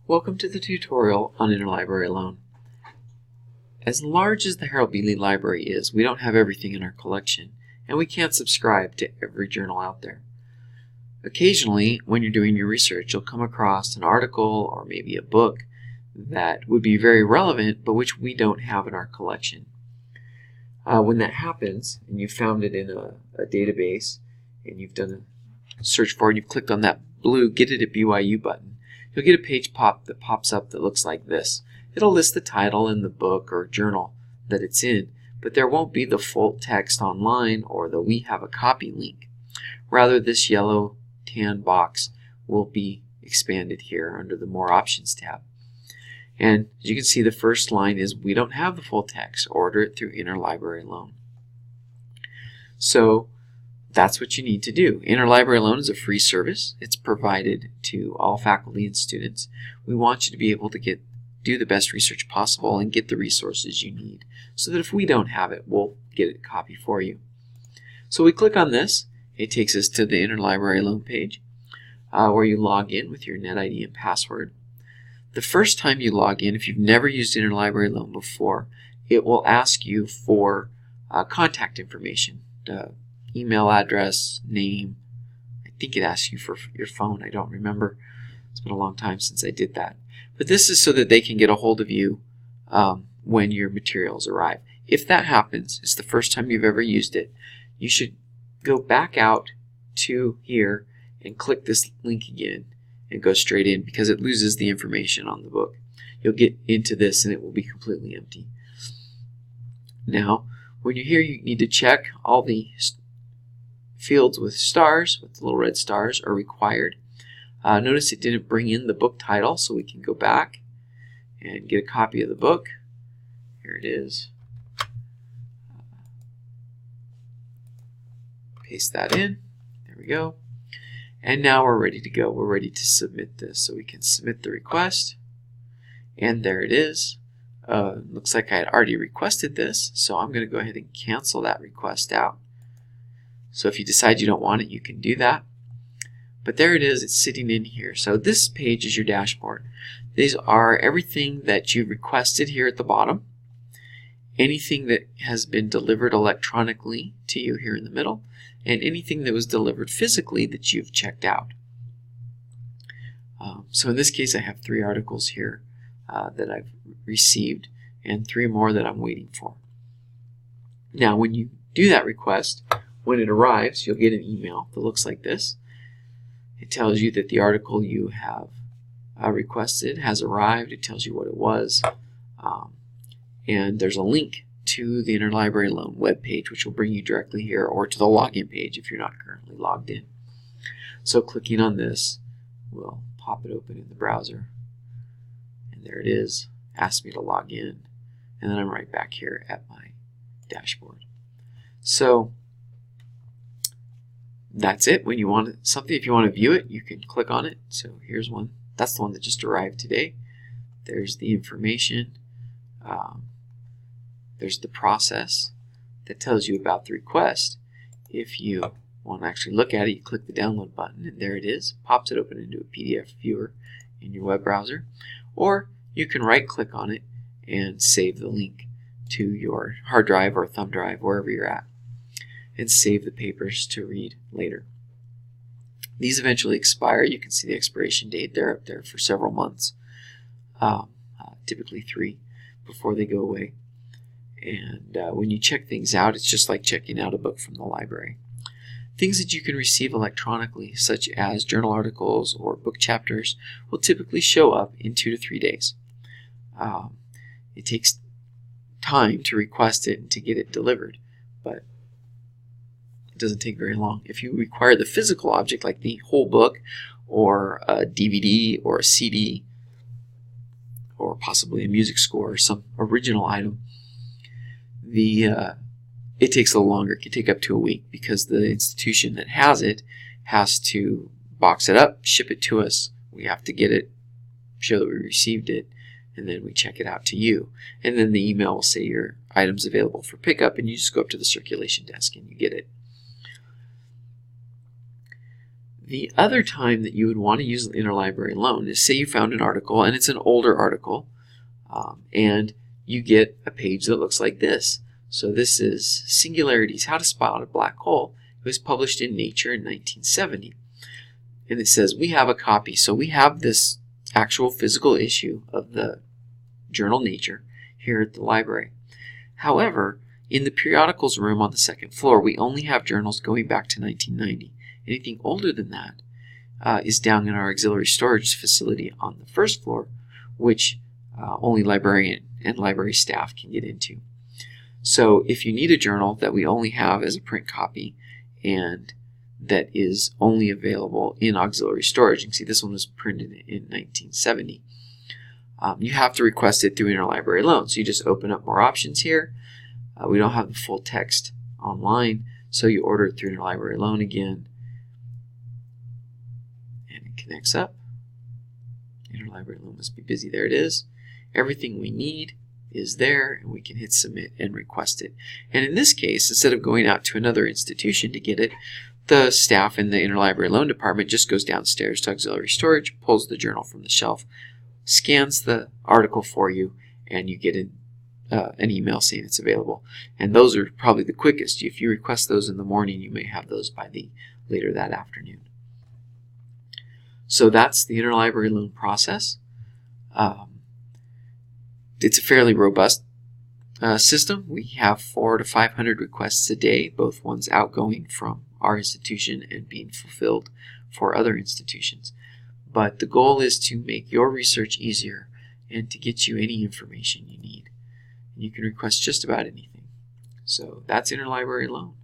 Welcome to the tutorial on Interlibrary Loan. As large as the Harold B. Lee Library is, we don't have everything in our collection, and we can't subscribe to every journal out there. Occasionally, when you're doing your research, you'll come across an article or maybe a book that would be very relevant, but which we don't have in our collection. When that happens, and you found it in a database, and you've done a search for it, you've clicked on that blue Get It at BYU button, you'll get a page that pops up that looks like this. It'll list the title and the book or journal that it's in, but there won't be the full text online or the We Have a Copy link. Rather, this yellow tan box will be expanded here under the More Options tab. And as you can see, the first line is we don't have the full text. Order it through Interlibrary Loan. So that's what you need to do. Interlibrary Loan is a free service. It's provided to all faculty and students. We want you to be able to do the best research possible and get the resources you need so that if we don't have it, we'll get a copy for you. So we click on this. It takes us to the Interlibrary Loan page where you log in with your NetID and password. The first time you log in, if you've never used Interlibrary Loan before, it will ask you for contact information. Email address, name. I think it asks you for your phone. I don't remember. It's been a long time since I did that. But this is so that they can get a hold of you when your materials arrive. If that happens, it's the first time you've ever used it, you should go back out to here and click this link again and go straight in because it loses the information on the book. You'll get into this and it will be completely empty. Now, when you're here, you need to check all the fields with stars, with the little red stars, are required. Notice it didn't bring in the book title, so we can go back and get a copy of the book. Here it is. Paste that in. There we go. And now we're ready to go. We're ready to submit this. So we can submit the request. And there it is. Looks like I had already requested this, so I'm going to go ahead and cancel that request out. So if you decide you don't want it, you can do that. But there it is, it's sitting in here. So this page is your dashboard. These are everything that you requested here at the bottom, anything that has been delivered electronically to you here in the middle, and anything that was delivered physically that you've checked out. So in this case, I have 3 articles here that I've received and 3 more that I'm waiting for. Now, when you do that request, when it arrives, you'll get an email that looks like this. It tells you that the article you have requested has arrived. It tells you what it was. And there's a link to the Interlibrary Loan webpage, which will bring you directly here, or to the login page if you're not currently logged in. So clicking on this will pop it open in the browser. And there it is. Asks me to log in. And then I'm right back here at my dashboard. So that's it. When you want something, if you want to view it, you can click on it. So here's one. That's the one that just arrived today. There's the information. There's the process that tells you about the request. If you want to actually look at it, you click the download button, and there it is. Pops it open into a PDF viewer in your web browser. Or you can right-click on it and save the link to your hard drive or thumb drive, wherever you're at, and save the papers to read later. These eventually expire. You can see the expiration date. They're up there for several months, typically 3, before they go away. And when you check things out, it's just like checking out a book from the library. Things that you can receive electronically, such as journal articles or book chapters, will typically show up in 2 to 3 days. It takes time to request it and to get it delivered, but it doesn't take very long. If you require the physical object, like the whole book, or a DVD, or a CD, or possibly a music score, or some original item, it takes a little longer. It can take up to a week because the institution that has it has to box it up, ship it to us. We have to get it, show that we received it, and then we check it out to you. And then the email will say your item's available for pickup, and you just go up to the circulation desk and you get it. The other time that you would want to use the interlibrary loan is, say you found an article and it's an older article, and you get a page that looks like this. So this is Singularities, How to Spot a Black Hole. It was published in Nature in 1970. And it says we have a copy. So we have this actual physical issue of the journal Nature here at the library. However, in the periodicals room on the second floor, we only have journals going back to 1990. Anything older than that is down in our auxiliary storage facility on the first floor, which only librarian and library staff can get into. So if you need a journal that we only have as a print copy and that is only available in auxiliary storage, you can see this one was printed in 1970, you have to request it through Interlibrary Loan. So you just open up more options here. We don't have the full text online, so you order it through Interlibrary Loan again, and it connects up. Interlibrary Loan must be busy. There it is. Everything we need is there, and we can hit submit and request it. And in this case, instead of going out to another institution to get it, the staff in the Interlibrary Loan department just goes downstairs to auxiliary storage, pulls the journal from the shelf, scans the article for you, and you get an email saying it's available. And those are probably the quickest. If you request those in the morning, you may have those by later that afternoon. So that's the Interlibrary Loan process. It's a fairly robust system. We have 400 to 500 requests a day, both ones outgoing from our institution and being fulfilled for other institutions. But the goal is to make your research easier and to get you any information you need. You can request just about anything. So that's Interlibrary Loan.